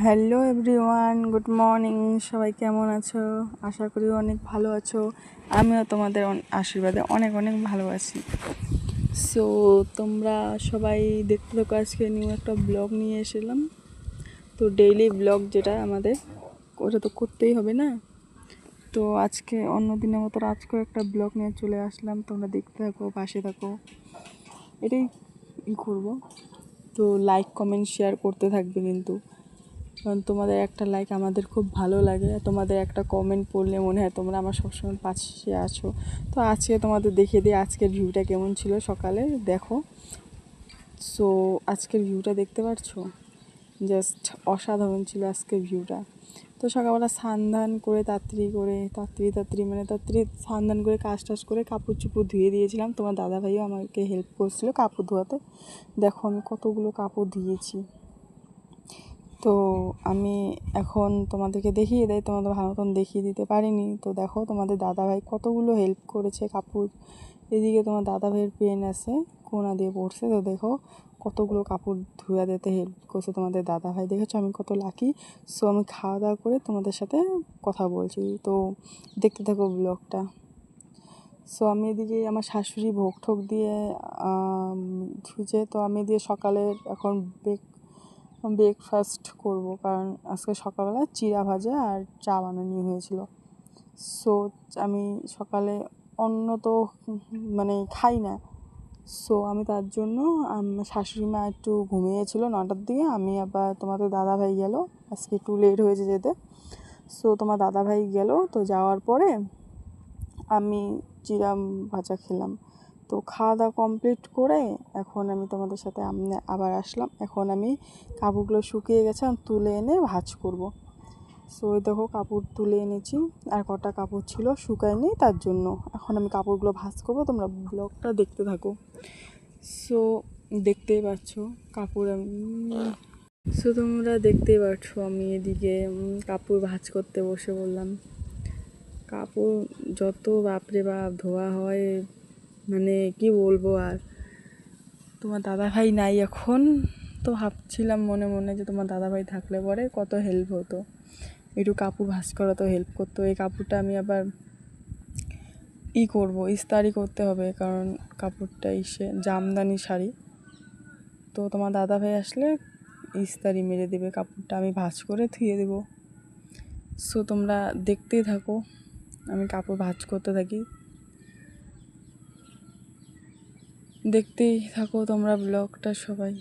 Hello everyone, good morning. সবাই কেমন আছো? আশা করি অনেক ভালো আছো। আমিও তোমাদের আশীর্বাদে অনেক অনেক ভালো আছি। সো তোমরা সবাই দেখতে থাকো, আজকে নিউ একটা ব্লগ নিয়ে এসেলাম। তো ডেইলি ব্লগ যেটা আমাদের, ওটা তো করতেই হবে না। তো আজকে অন্য দিনের মতো আজকেও একটা ব্লগ নিয়ে চলে আসলাম। তোমরা দেখতে থাকো, পাশে থাকো, এটাই করবো। তো লাইক কমেন্ট শেয়ার করতে থাকবে কিন্তু, কারণ তোমাদের একটা লাইক আমাদের খুব ভালো লাগে। তোমাদের একটা কমেন্ট পড়লে মনে হয় তোমরা আমার সবসময় পাশে আছো। তো আজকে তোমাদের দেখিয়ে দিই আজকের ভিউটা কেমন ছিল সকালে, দেখো। সো আজকের ভিউটা দেখতে পাচ্ছো, জাস্ট অসাধারণ ছিল আজকের ভিউটা। তো সকালবেলা স্নান করে তাড়াতাড়ি স্নান করে কাজ টাজ করে কাপড় চুপড় ধুয়ে দিয়েছিলাম। তোমার দাদাভাইও আমাকে হেল্প করছিল কাপড় ধোয়াতে। দেখো আমি কতগুলো কাপড় ধুয়েছি। তো আমি এখন তোমাদেরকে দেখিয়ে দেয়, তোমাদের ভালো মতন দেখিয়ে দিতে পারিনি। তো দেখো তোমাদের দাদাভাই কতগুলো হেল্প করেছে কাপড়। এদিকে তোমার দাদাভাইয়ের পেন আছে, কোনা দিয়ে পড়ছে। তো দেখো কতগুলো কাপড় ধুয়ে দিতে হেল্প করছে তোমাদের দাদাভাই। দেখেছো আমি কত লাকি। সো আমি খাওয়া দাওয়া করে তোমাদের সাথে কথা বলছি। তো দেখতে থাকো ব্লগটা। সো আমি এদিকে আমার শাশুড়ি ভোগ ঠোক দিয়ে ধুয়েছে। তো আমি দিয়ে সকালে এখন ব্রেকফাস্ট করব, কারণ আজকে সকালবেলা চিড়া ভাজা আর চা বানানো হয়েছিল। সো আমি সকালে অন্য তো খাই না। সো আমি তার জন্য শাশুড়ি মা একটু ঘুমিয়েছিল 9টার দিকে। আমি আবার তোমাদের দাদাভাই গেল, আজকে একটু লেট হয়েছে যেতে। সো তোমার দাদাভাই গেল, তো যাওয়ার পরে আমি চিড়া ভাজা খেলাম। তো খাওয়া দাওয়া কমপ্লিট করে এখন আমি তোমাদের সাথে আবার আসলাম। এখন আমি কাপড়গুলো শুকিয়ে গেছে, আমি তুলে এনে ভাঁজ করব। সো ওই দেখো কাপড় তুলে এনেছি, আর কটা কাপড় ছিল শুকায়নি, তার জন্য এখন আমি কাপড়গুলো ভাঁজ করব। তোমরা ব্লগটা দেখতে থাকো। সো দেখতেই পাচ্ছ কাপড় তোমরা দেখতেই পাচ্ছ আমি এদিকে কাপড় ভাঁজ করতে বসে বললাম। কাপড় যত বাপরে বাপ ধোয়া হয়, কি বলবো আর। তোমার দাদাভাই নাই এখন। তো ভাবছিলাম মনে মনে যে তোমার দাদাভাই থাকলে পরে কত হেল্প হতো, একটু কাপড় ভাঁজ করা তো হেল্প করতো। এই কাপড়টা আমি আবার করব, ইস্তারি করতে হবে, কারণ কাপড়টা জামদানি শাড়ি। তো তোমার দাদাভাই আসলে ইস্তারি মেরে দেবে কাপড়টা, আমি ভাঁজ করে ধুয়ে দেবো। সো তোমরা দেখতেই থাকো, আমি কাপড় ভাঁজ করতে থাকি। দেখতেই থাকো তোমরা ব্লগটা সবাই।